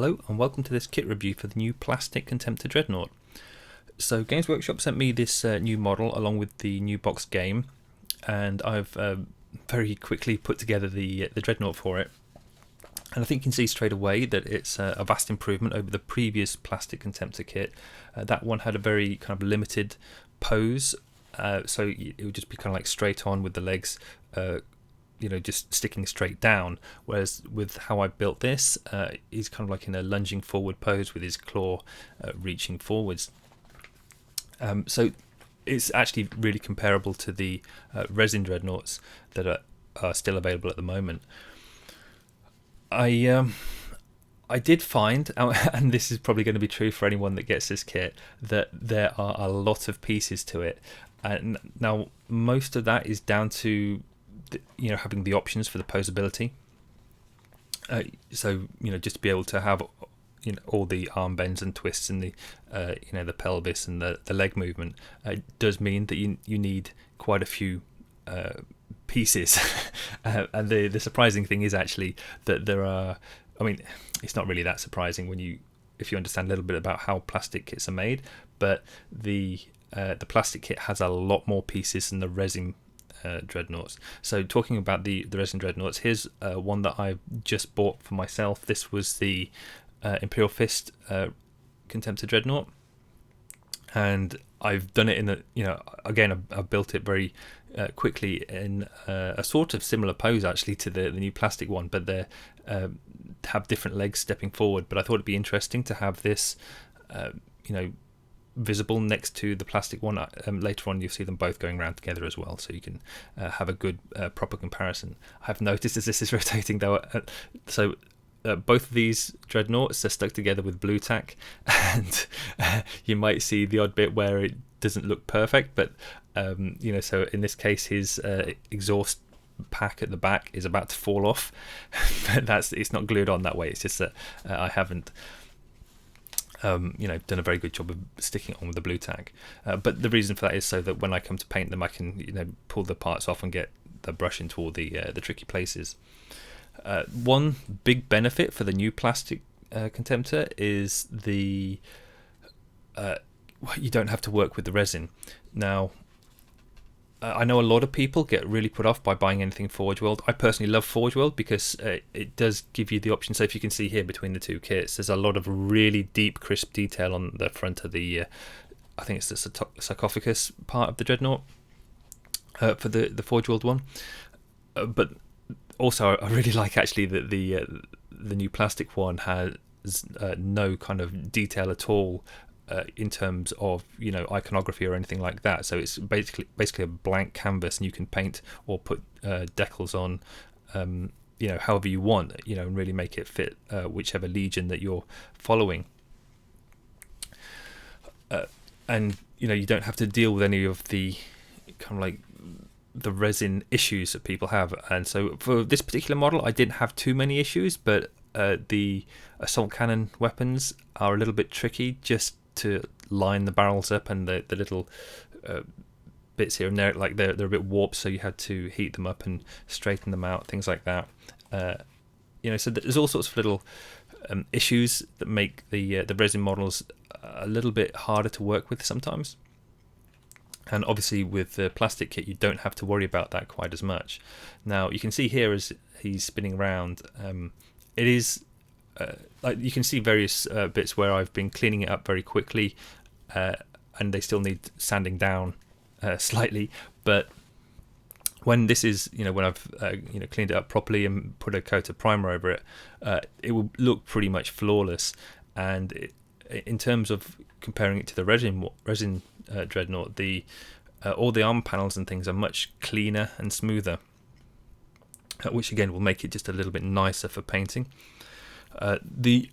Hello and welcome to this kit review for the new Plastic Contemptor Dreadnought. So Games Workshop sent me this new model along with the new box game, and I've very quickly put together the Dreadnought for it. And I think you can see straight away that it's a vast improvement over the previous Plastic Contemptor kit. That one had a very kind of limited pose, so it would just be kind of like straight on with the legs just sticking straight down, whereas with how I built this, he's kind of like in a lunging forward pose with his claw reaching forwards. So it's actually really comparable to the resin dreadnoughts that are still available at the moment. I did find, and this is probably going to be true for anyone that gets this kit, that there are a lot of pieces to it, and now most of that is down to having the options for the posability. So just to be able to have all the arm bends and twists and the the pelvis and the leg movement, does mean that you need quite a few pieces. And the surprising thing is actually that there are, it's not really that surprising if you understand a little bit about how plastic kits are made, but the plastic kit has a lot more pieces than the resin dreadnoughts. So talking about the resin dreadnoughts, here's one that I just bought for myself. This was the Imperial Fist Contemptor Dreadnought, and I've done it in I've built it very quickly in a sort of similar pose actually to the new plastic one, but they have different legs stepping forward. But I thought it'd be interesting to have this visible next to the plastic one. Later on you'll see them both going around together as well, so you can have a good proper comparison. I've noticed as this is rotating though, both of these dreadnoughts are stuck together with blue tack, and you might see the odd bit where it doesn't look perfect, but so in this case his exhaust pack at the back is about to fall off. But it's not glued on that way, it's just that I haven't done a very good job of sticking it on with the blue tack. But the reason for that is so that when I come to paint them, I can pull the parts off and get the brush into all the tricky places. One big benefit for the new plastic Contemptor is you don't have to work with the resin. Now, I know a lot of people get really put off by buying anything Forge World. I personally love Forge World because it does give you the option. So if you can see here between the two kits, there's a lot of really deep, crisp detail on the front of the, I think it's the sarcophagus part of the Dreadnought for the Forge World one. But also, I really like actually that the new plastic one has no kind of detail at all. In terms of iconography or anything like that, so it's basically a blank canvas, and you can paint or put decals on however you want, and really make it fit whichever legion that you're following. And you don't have to deal with any of the kind of like the resin issues that people have. And so for this particular model I didn't have too many issues, but the assault cannon weapons are a little bit tricky just to line the barrels up, and the little bits here and there, like they're a bit warped, so you had to heat them up and straighten them out, things like that. So there's all sorts of little issues that make the resin models a little bit harder to work with sometimes. And obviously with the plastic kit you don't have to worry about that quite as much. Now you can see here as he's spinning around, it is like you can see various bits where I've been cleaning it up very quickly, and they still need sanding down slightly. But when this is, when I've cleaned it up properly and put a coat of primer over it, it will look pretty much flawless. And in terms of comparing it to the resin dreadnought, all the arm panels and things are much cleaner and smoother, which again will make it just a little bit nicer for painting. There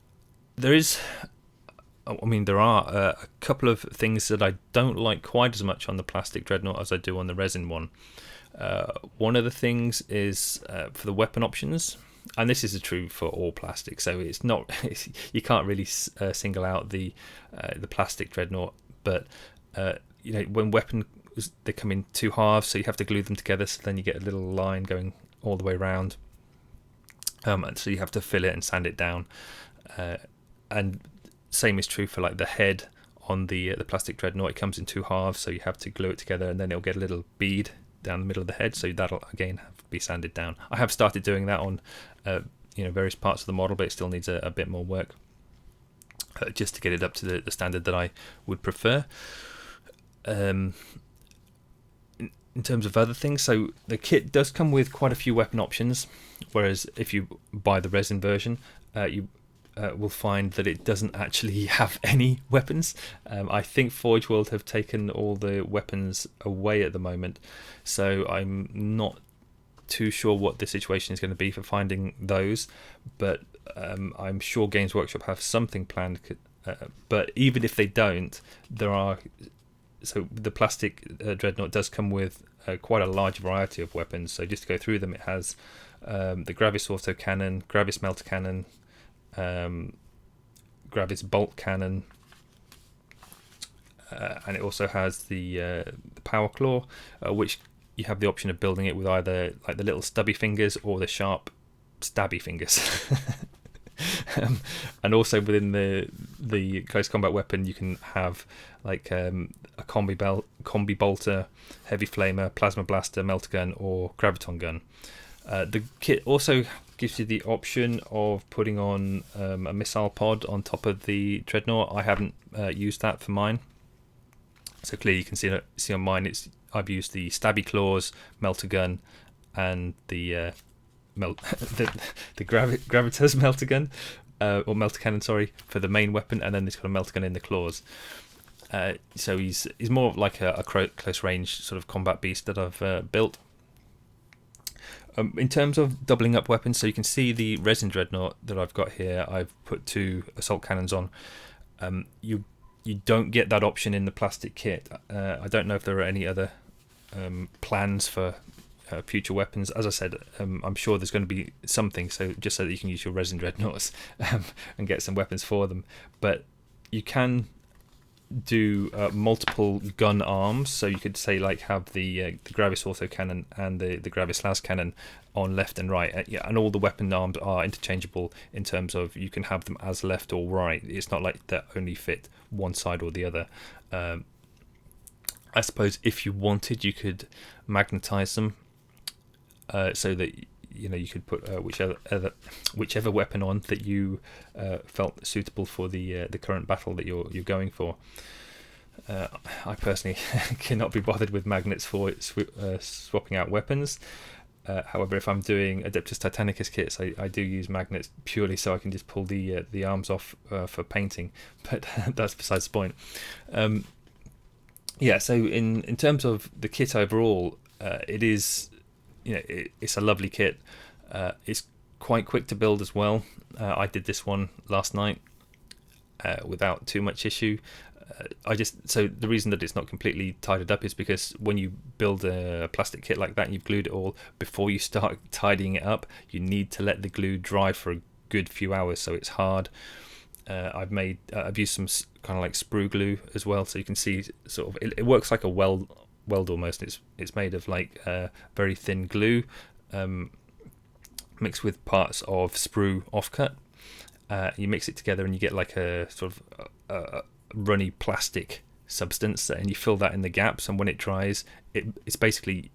are a couple of things that I don't like quite as much on the plastic dreadnought as I do on the resin one. One of the things is for the weapon options, and this is true for all plastic, so you can't really single out the plastic dreadnought, but when weapons, they come in two halves, so you have to glue them together, so then you get a little line going all the way around. And so you have to fill it and sand it down. and same is true for like the head on the plastic dreadnought. It comes in two halves, so you have to glue it together, and then it'll get a little bead down the middle of the head, so that'll again have to be sanded down. I have started doing that on various parts of the model, but it still needs a bit more work just to get it up to the standard that I would prefer. In terms of other things, so the kit does come with quite a few weapon options, whereas if you buy the resin version, you will find that it doesn't actually have any weapons. I think Forge World have taken all the weapons away at the moment, so I'm not too sure what the situation is going to be for finding those, but I'm sure Games Workshop have something planned. But even if they don't, so the plastic Dreadnought does come with quite a large variety of weapons. So just to go through them, it has the Gravis autocannon, Gravis melter cannon, Gravis bolt cannon, and it also has the power claw, which you have the option of building it with either like the little stubby fingers or the sharp stabby fingers. And also within the close combat weapon, you can have like a combi bolter, heavy flamer, plasma blaster, melter gun, or graviton gun. The kit also gives you the option of putting on a missile pod on top of the dreadnought. I haven't used that for mine, so clearly you can see on mine I've used the stabby claws, melter gun, and the gravitas melter gun, or melter cannon, sorry, for the main weapon, and then it's got a melter gun in the claws. So he's more of like a close range sort of combat beast that I've built. In terms of doubling up weapons, so you can see the resin dreadnought that I've got here. I've put 2 assault cannons on. You don't get that option in the plastic kit. I don't know if there are any other plans for future weapons. As I said, I'm sure there's going to be something, so just so that you can use your resin dreadnoughts and get some weapons for them. But you can do multiple gun arms, so you could say like have the Gravis autocannon and the Gravis las cannon on left and right, and all the weapon arms are interchangeable in terms of you can have them as left or right. It's not like they only fit one side or the other. I suppose if you wanted, you could magnetize them so that you could put whichever weapon on that you felt suitable for the current battle that you're going for. I personally cannot be bothered with magnets for swapping out weapons. However, if I'm doing Adeptus Titanicus kits, I do use magnets purely so I can just pull the arms off for painting. But that's besides the point. So in terms of the kit overall, it is. It's a lovely kit. It's quite quick to build as well. I did this one last night without too much issue. So the reason that it's not completely tidied up is because when you build a plastic kit like that and you've glued it all, before you start tidying it up, you need to let the glue dry for a good few hours, so it's hard. I've used some kind of like sprue glue as well, so you can see sort of it works like a weld almost. It's made of like very thin glue mixed with parts of sprue offcut. You mix it together and you get like a sort of runny plastic substance, and you fill that in the gaps, and when it dries, it's basically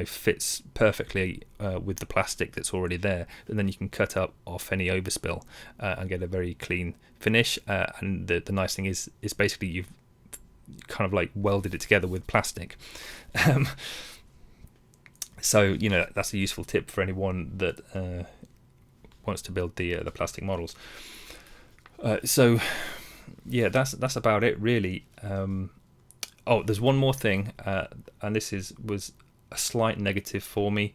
fits perfectly with the plastic that's already there, and then you can cut off any overspill and get a very clean finish. And the nice thing is basically you've kind of like welded it together with plastic. So that's a useful tip for anyone that wants to build the plastic models. That's about it really. There's one more thing, and this was a slight negative for me.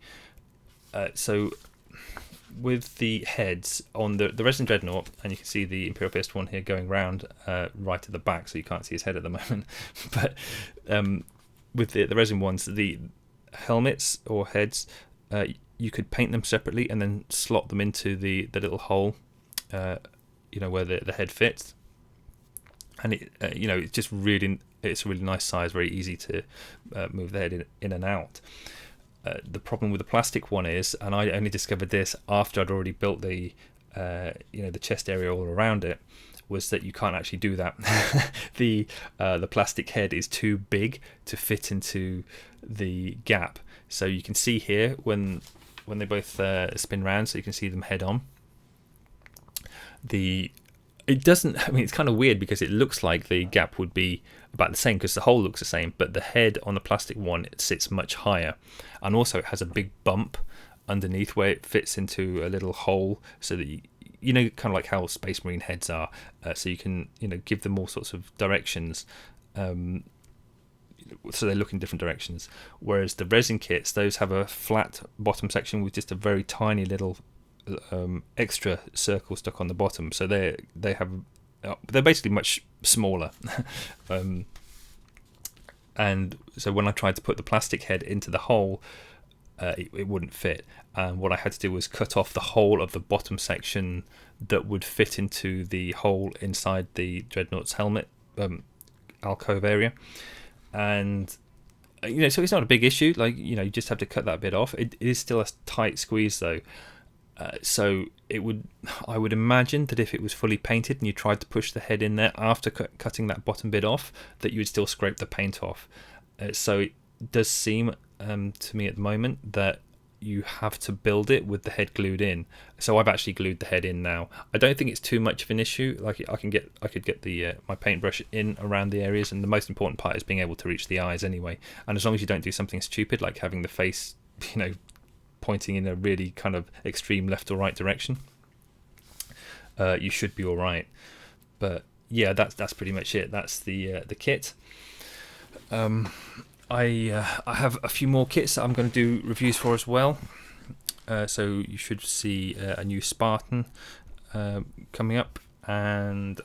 So with the heads on the resin dreadnought, and you can see the Imperial Fist one here going round right at the back, so you can't see his head at the moment. But with the resin ones, the helmets or heads, you could paint them separately and then slot them into the little hole, where the head fits. And it's just it's a really nice size, very easy to move the head in and out. The problem with the plastic one is, and I only discovered this after I'd already built the chest area all around it, was that you can't actually do that. The plastic head is too big to fit into the gap. So you can see here when they both spin round, so you can see them head on. It doesn't, I mean, it's kind of weird because it looks like the gap would be about the same because the hole looks the same, but the head on the plastic one, it sits much higher, and also it has a big bump underneath where it fits into a little hole, so that you know, kind of like how Space Marine heads are, so you can, you know, give them all sorts of directions, so they look in different directions. Whereas the resin kits, those have a flat bottom section with just a very tiny little extra circle stuck on the bottom, so they're basically much smaller. And so when I tried to put the plastic head into the hole, it wouldn't fit, and what I had to do was cut off the whole of the bottom section that would fit into the hole inside the Dreadnought's helmet alcove area. And you know, so it's not a big issue, like, you know, you just have to cut that bit off. It is still a tight squeeze though. So I would imagine that if it was fully painted and you tried to push the head in there after cutting that bottom bit off, that you would still scrape the paint off. So it does seem to me at the moment that you have to build it with the head glued in. So I've actually glued the head in now. I don't think it's too much of an issue. Like I could get the my paintbrush in around the areas, and the most important part is being able to reach the eyes anyway. And as long as you don't do something stupid like having the face, you know, pointing in a really kind of extreme left or right direction, you should be all right. But yeah, that's pretty much it. That's the kit. I have a few more kits that I'm going to do reviews for as well. So you should see a new Spartan coming up, and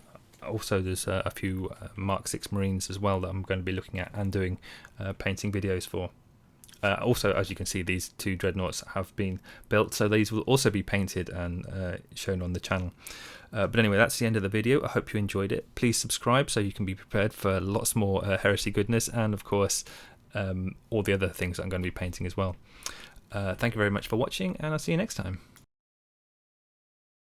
also there's a few Mark 6 Marines as well that I'm going to be looking at and doing painting videos for. Also, as you can see, these two Dreadnoughts have been built, so these will also be painted and shown on the channel. But anyway, that's the end of the video. I hope you enjoyed it. Please subscribe so you can be prepared for lots more Heresy goodness, and of course all the other things that I'm going to be painting as well. Thank you very much for watching, and I'll see you next time.